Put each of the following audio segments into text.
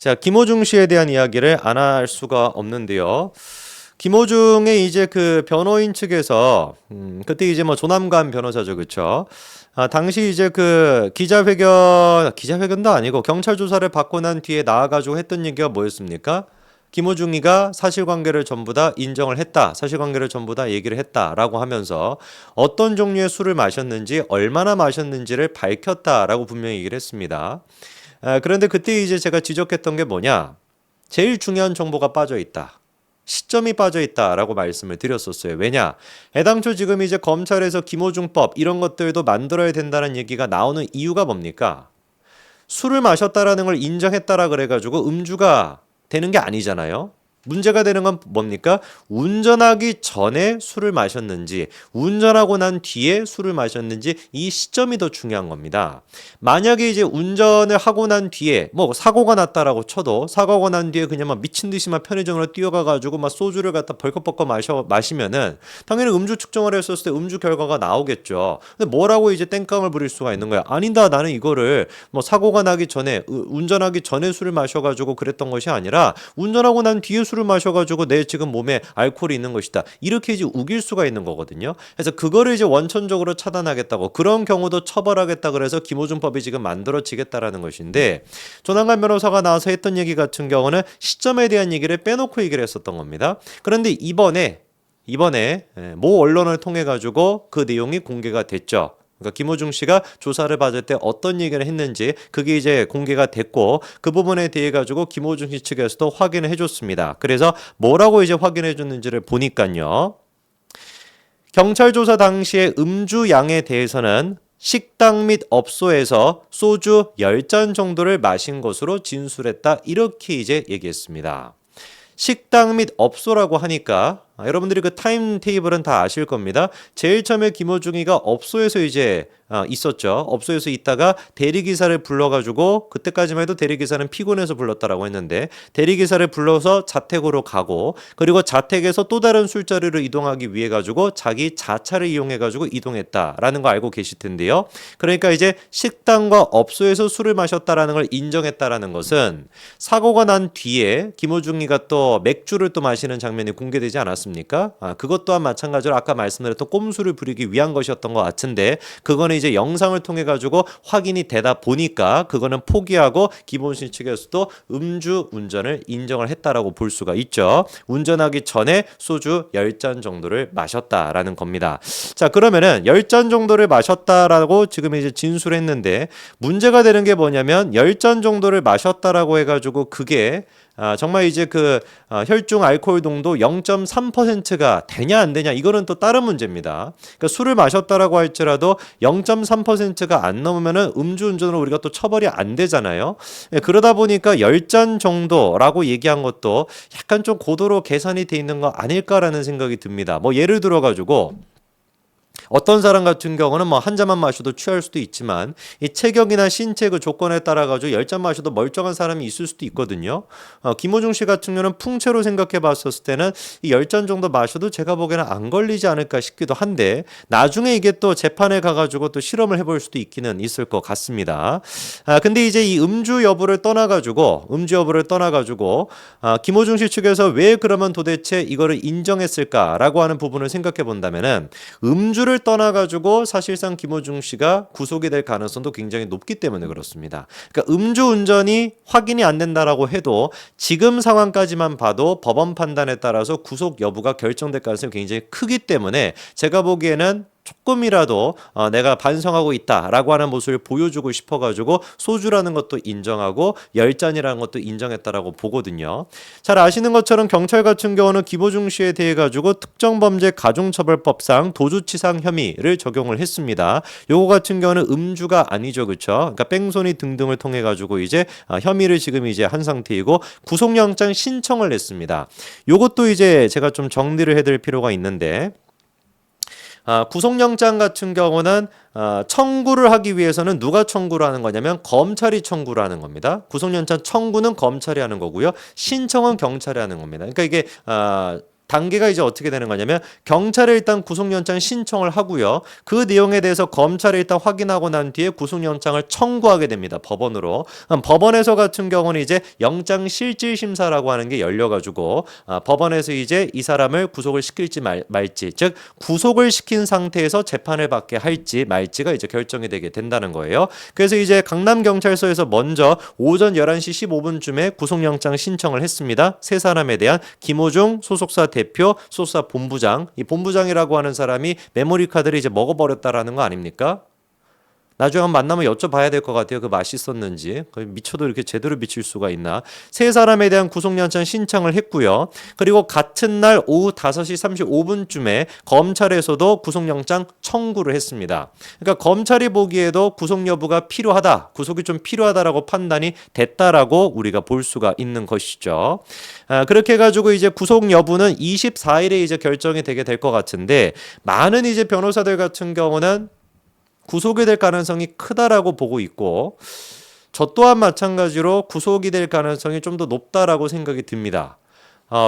자, 김호중 씨에 대한 이야기를 안 할 수가 없는데요. 김호중의 이제 그 변호인 측에서 그때 이제 뭐 조남관 변호사죠, 그렇죠? 당시 이제 그 기자회견도 아니고 경찰 조사를 받고 난 뒤에 나와가지고 했던 얘기가 뭐였습니까? 김호중이가 사실관계를 전부 다 인정을 했다. 사실관계를 전부 다 얘기를 했다라고 하면서 어떤 종류의 술을 마셨는지 얼마나 마셨는지를 밝혔다라고 분명히 얘기를 했습니다. 그런데 그때 이제 제가 지적했던 게 뭐냐? 제일 중요한 정보가 빠져 있다. 시점이 빠져 있다라고 말씀을 드렸었어요. 왜냐? 애당초 지금 이제 검찰에서 김호중법 이런 것들도 만들어야 된다는 얘기가 나오는 이유가 뭡니까? 술을 마셨다라는 걸 인정했다라 그래가지고 음주가 되는 게 아니잖아요. 문제가 되는 건 뭡니까? 운전하기 전에 술을 마셨는지, 운전하고 난 뒤에 술을 마셨는지 이 시점이 더 중요한 겁니다. 만약에 이제 운전을 하고 난 뒤에 뭐 사고가 났다라고 쳐도 사고가 난 뒤에 그냥 막 미친 듯이 막 편의점으로 뛰어가가지고 막 소주를 갖다 벌컥벌컥 마시면은 당연히 음주 측정을 했었을 때 음주 결과가 나오겠죠. 근데 뭐라고 이제 땡깡을 부릴 수가 있는 거야? 아니다, 나는 이거를 뭐 사고가 나기 전에 운전하기 전에 술을 마셔가지고 그랬던 것이 아니라 운전하고 난 뒤에 술을 마셔가지고 내 지금 몸에 알코올이 있는 것이다. 이렇게 이제 우길 수가 있는 거거든요. 그래서 그거를 이제 원천적으로 차단하겠다고 그런 경우도 처벌하겠다 그래서 김호중법이 지금 만들어지겠다라는 것인데 조남관 변호사가 나와서 했던 얘기 같은 경우는 시점에 대한 얘기를 빼놓고 얘기를 했었던 겁니다. 그런데 이번에 모 언론을 통해 가지고 그 내용이 공개가 됐죠. 그러니까 김호중 씨가 조사를 받을 때 어떤 얘기를 했는지 그게 이제 공개가 됐고 그 부분에 대해 가지고 김호중 씨 측에서도 확인을 해줬습니다. 그래서 뭐라고 이제 확인해 줬는지를 보니까요. 경찰 조사 당시에 음주 양에 대해서는 식당 및 업소에서 소주 10잔 정도를 마신 것으로 진술했다. 이렇게 이제 얘기했습니다. 식당 및 업소라고 하니까 여러분들이 그 타임 테이블은 다 아실 겁니다. 제일 처음에 김호중이가 업소에서 이제 있었죠. 업소에서 있다가 대리기사를 불러가지고 그때까지만 해도 대리기사는 피곤해서 불렀다라고 했는데 대리기사를 불러서 자택으로 가고 그리고 자택에서 또 다른 술자리로 이동하기 위해 가지고 자기 자차를 이용해 가지고 이동했다라는 거 알고 계실 텐데요. 그러니까 이제 식당과 업소에서 술을 마셨다라는 걸 인정했다라는 것은 사고가 난 뒤에 김호중이가 또 맥주를 또 마시는 장면이 공개되지 않았습니까? 그것 또한 마찬가지로 아까 말씀드렸던 꼼수를 부리기 위한 것이었던 것 같은데 그거는 이제 영상을 통해 가지고 확인이 되다 보니까 그거는 포기하고 김호중 측에서도 음주 운전을 인정을 했다라고 볼 수가 있죠. 운전하기 전에 소주 10잔 정도를 마셨다라는 겁니다. 자, 그러면은 10잔 정도를 마셨다라고 지금 이제 진술했는데 문제가 되는 게 뭐냐면 10잔 정도를 마셨다라고 해가지고 그게 정말 이제 그 혈중 알코올 농도 0.3%가 되냐 안 되냐 이거는 또 다른 문제입니다. 그러니까 술을 마셨다라고 할지라도 0.3%가 안 넘으면은 음주운전으로 우리가 또 처벌이 안 되잖아요. 그러다 보니까 10잔 정도라고 얘기한 것도 약간 좀 고도로 계산이 돼 있는 거 아닐까라는 생각이 듭니다. 뭐 예를 들어 가지고 어떤 사람 같은 경우는 뭐 한 잔만 마셔도 취할 수도 있지만 이 체격이나 신체 그 조건에 따라 가지고 10잔 마셔도 멀쩡한 사람이 있을 수도 있거든요. 김호중 씨 같은 경우는 풍채로 생각해 봤었을 때는 이 10잔 정도 마셔도 제가 보기에는 안 걸리지 않을까 싶기도 한데 나중에 이게 또 재판에 가가지고 또 실험을 해볼 수도 있기는 있을 것 같습니다. 근데 이제 이 음주 여부를 떠나가지고 김호중 씨 측에서 왜 그러면 도대체 이거를 인정했을까라고 하는 부분을 생각해 본다면은 음주를 떠나가지고 사실상 김호중 씨가 구속이 될 가능성도 굉장히 높기 때문에 그렇습니다. 그러니까 음주운전이 확인이 안 된다라고 해도 지금 상황까지만 봐도 법원 판단에 따라서 구속 여부가 결정될 가능성이 굉장히 크기 때문에 제가 보기에는 조금이라도 내가 반성하고 있다라고 하는 모습을 보여주고 싶어가지고 소주라는 것도 인정하고 10잔이라는 것도 인정했다라고 보거든요. 잘 아시는 것처럼 경찰 같은 경우는 김호중 씨에 대해 가지고 특정범죄 가중처벌법상 도주치상 혐의를 적용을 했습니다. 요거 같은 경우는 음주가 아니죠, 그렇죠? 그러니까 뺑소니 등등을 통해 가지고 이제 혐의를 지금 이제 한 상태이고 구속영장 신청을 냈습니다. 요것도 이제 제가 좀 정리를 해드릴 필요가 있는데. 구속영장 같은 경우는 청구를 하기 위해서는 누가 청구를 하는 거냐면 검찰이 청구를 하는 겁니다. 구속영장 청구는 검찰이 하는 거고요. 신청은 경찰이 하는 겁니다. 그러니까 이게 단계가 이제 어떻게 되는 거냐면 경찰에 일단 구속영장 신청을 하고요. 그 내용에 대해서 검찰에 일단 확인하고 난 뒤에 구속영장을 청구하게 됩니다. 법원으로. 법원에서 같은 경우는 이제 영장실질심사라고 하는 게 열려가지고 법원에서 이제 이 사람을 구속을 시킬지 말지, 즉 구속을 시킨 상태에서 재판을 받게 할지 말지가 이제 결정이 되게 된다는 거예요. 그래서 이제 강남경찰서에서 먼저 오전 11시 15분쯤에 구속영장 신청을 했습니다. 세 사람에 대한 김호중 소속사 대표, 소속사 본부장, 이 본부장이라고 하는 사람이 메모리 카드를 이제 먹어버렸다라는 거 아닙니까? 나중에 한번 만나면 여쭤봐야 될 것 같아요. 그 맛있었는지. 미쳐도 이렇게 제대로 미칠 수가 있나. 세 사람에 대한 구속영장 신청을 했고요. 그리고 같은 날 오후 5시 35분쯤에 검찰에서도 구속영장 청구를 했습니다. 그러니까 검찰이 보기에도 구속 여부가 필요하다, 구속이 좀 필요하다라고 판단이 됐다라고 우리가 볼 수가 있는 것이죠. 그렇게 해가지고 이제 구속 여부는 24일에 이제 결정이 되게 될 것 같은데, 많은 이제 변호사들 같은 경우는 구속이 될 가능성이 크다라고 보고 있고, 저 또한 마찬가지로 구속이 될 가능성이 좀 더 높다라고 생각이 듭니다.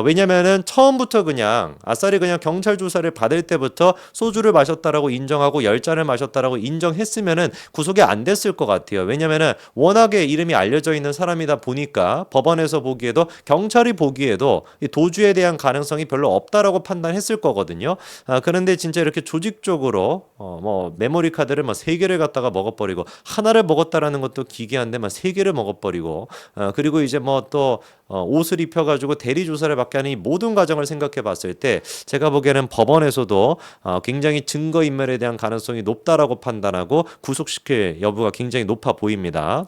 왜냐면은 처음부터 그냥 아싸리 그냥 경찰 조사를 받을 때부터 소주를 마셨다라고 인정하고 10잔을 마셨다라고 인정했으면은 구속이 안 됐을 것 같아요. 왜냐면은 워낙에 이름이 알려져 있는 사람이다 보니까 법원에서 보기에도, 경찰이 보기에도 이 도주에 대한 가능성이 별로 없다라고 판단했을 거거든요. 그런데 진짜 이렇게 조직적으로 뭐 메모리 카드를 뭐 3개를 갖다가 먹어버리고, 하나를 먹었다라는 것도 기괴한데 막 3개를 먹어버리고, 그리고 이제 뭐 또 옷을 입혀가지고 대리 조사를 받게 하는 이 모든 과정을 생각해 봤을 때 제가 보기에는 법원에서도 굉장히 증거인멸에 대한 가능성이 높다라고 판단하고 구속시킬 여부가 굉장히 높아 보입니다.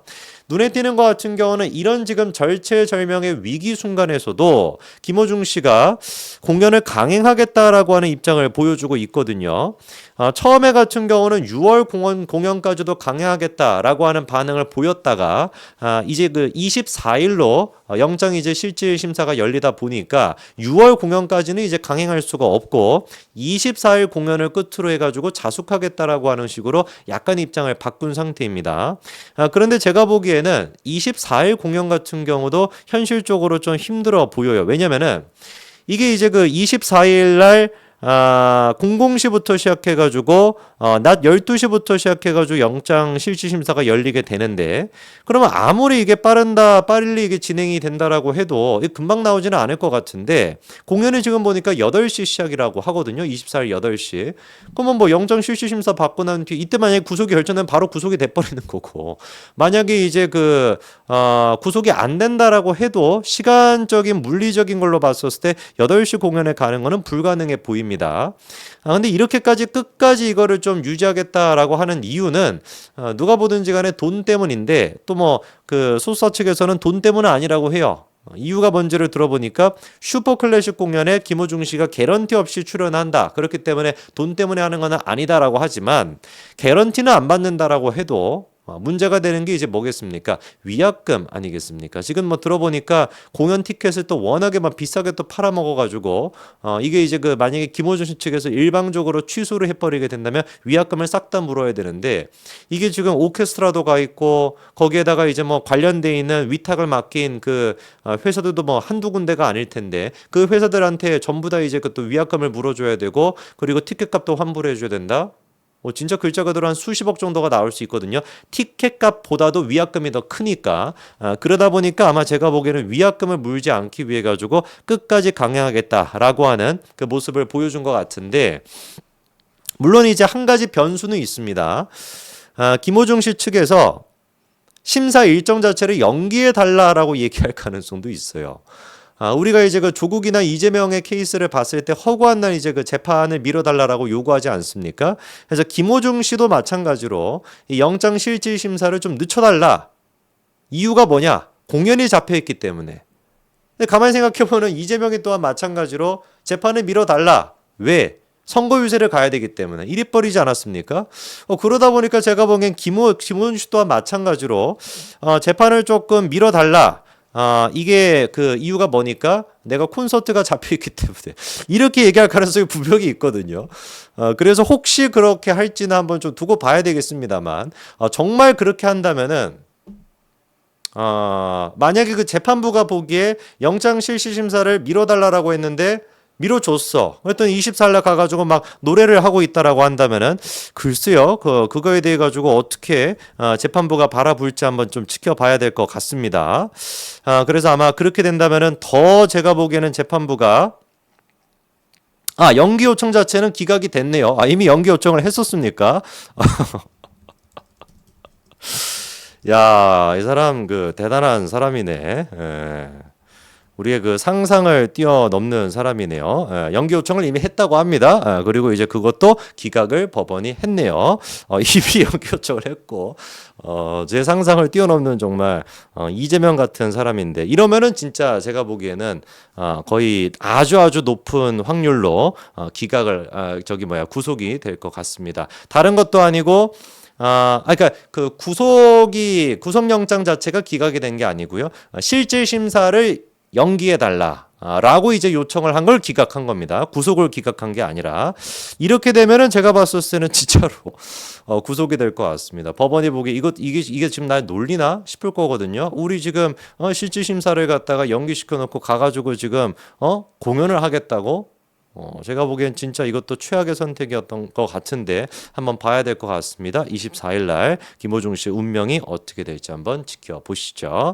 눈에 띄는 것 같은 경우는 이런 지금 절체절명의 위기 순간에서도 김호중 씨가 공연을 강행하겠다라고 하는 입장을 보여주고 있거든요. 처음에 같은 경우는 6월 공연까지도 강행하겠다라고 하는 반응을 보였다가 이제 그 24일로 영장 이제 실질 심사가 열리다 보니까 6월 공연까지는 이제 강행할 수가 없고 24일 공연을 끝으로 해가지고 자숙하겠다라고 하는 식으로 약간 입장을 바꾼 상태입니다. 그런데 제가 보기에는 24일 공연 같은 경우도 현실적으로 좀 힘들어 보여요. 왜냐면은 이게 이제 그 24일 날 00시부터 시작해가지고 낮 12시부터 시작해가지고 영장 실질심사가 열리게 되는데, 그러면 아무리 이게 빨리 이게 진행이 된다라고 해도 금방 나오지는 않을 것 같은데, 공연이 지금 보니까 8시 시작이라고 하거든요. 24일 8시. 그러면 뭐 영장 실질심사 받고 난 뒤 이때 만약에 구속이 결정되면 바로 구속이 돼버리는 거고, 만약에 이제 그 구속이 안 된다라고 해도 시간적인 물리적인 걸로 봤었을 때 8시 공연에 가는 거는 불가능해 보입니다. 근데 이렇게까지 끝까지 이거를 좀 유지하겠다라고 하는 이유는 누가 보든지 간에 돈 때문인데, 또 뭐 그 소속사 측에서는 돈 때문은 아니라고 해요. 이유가 뭔지를 들어보니까 슈퍼클래식 공연에 김호중 씨가 개런티 없이 출연한다, 그렇기 때문에 돈 때문에 하는 건 아니다라고 하지만, 개런티는 안 받는다라고 해도 문제가 되는 게 이제 뭐겠습니까? 위약금 아니겠습니까? 지금 뭐 들어보니까 공연 티켓을 또 워낙에 막 비싸게 또 팔아먹어가지고 이게 이제 그 만약에 김호중 씨 측에서 일방적으로 취소를 해버리게 된다면 위약금을 싹 다 물어야 되는데, 이게 지금 오케스트라도 가 있고 거기에다가 이제 뭐 관련돼 있는 위탁을 맡긴 그 회사들도 뭐 한두 군데가 아닐 텐데, 그 회사들한테 전부 다 이제 그 또 위약금을 물어줘야 되고, 그리고 티켓값도 환불해 줘야 된다. 진짜 글자 그대로 한 수십억 정도가 나올 수 있거든요. 티켓값보다도 위약금이 더 크니까. 그러다 보니까 아마 제가 보기에는 위약금을 물지 않기 위해 가지고 끝까지 강행하겠다라고 하는 그 모습을 보여준 것 같은데, 물론 이제 한 가지 변수는 있습니다. 김호중 씨 측에서 심사 일정 자체를 연기해 달라라고 얘기할 가능성도 있어요. 우리가 이제 그 조국이나 이재명의 케이스를 봤을 때 허구한 날 이제 그 재판을 미뤄달라고 요구하지 않습니까? 그래서 김호중 씨도 마찬가지로 이 영장 실질 심사를 좀 늦춰달라. 이유가 뭐냐? 공연이 잡혀있기 때문에. 근데 가만히 생각해보면 이재명이 또한 마찬가지로 재판을 미뤄달라. 왜? 선거 유세를 가야 되기 때문에 일입버리지 않았습니까? 그러다 보니까 제가 보기엔 김호중 씨 또한 마찬가지로 재판을 조금 미뤄달라. 이게 그 이유가 뭐니까 내가 콘서트가 잡혀있기 때문에 이렇게 얘기할 가능성이 분명히 있거든요. 그래서 혹시 그렇게 할지는 한번 좀 두고 봐야 되겠습니다만, 정말 그렇게 한다면은 만약에 그 재판부가 보기에 영장 실시 심사를 미뤄달라고 했는데 미뤄줬어. 그랬더니 24일날 가가지고 막 노래를 하고 있다라고 한다면은 글쎄요, 그거에 대해 가지고 어떻게 재판부가 바라볼지 한번 좀 지켜봐야 될 것 같습니다. 그래서 아마 그렇게 된다면은 더 제가 보기에는 재판부가 연기 요청 자체는 기각이 됐네요. 이미 연기 요청을 했었습니까? 야, 이 사람 그 대단한 사람이네. 예. 우리의 그 상상을 뛰어넘는 사람이네요. 연기 요청을 이미 했다고 합니다. 그리고 이제 그것도 기각을 법원이 했네요. 이미 연기 요청을 했고, 제 상상을 뛰어넘는 정말 이재명 같은 사람인데 이러면은 진짜 제가 보기에는 거의 아주 높은 확률로 기각을 구속이 될 것 같습니다. 다른 것도 아니고. 그러니까 그 구속영장 자체가 기각이 된 게 아니고요. 실질 심사를 연기해 달라. 라고 이제 요청을 한 걸 기각한 겁니다. 구속을 기각한 게 아니라 이렇게 되면은 제가 봤을 때는 진짜로 구속이 될 것 같습니다. 법원이 보기 이게 지금 날 놀리나 싶을 거거든요. 우리 지금 실질 심사를 갖다가 연기시켜 놓고 가가지고 지금 공연을 하겠다고. 제가 보기엔 진짜 이것도 최악의 선택이었던 것 같은데 한번 봐야 될 것 같습니다. 24일 날 김호중 씨의 운명이 어떻게 될지 한번 지켜보시죠.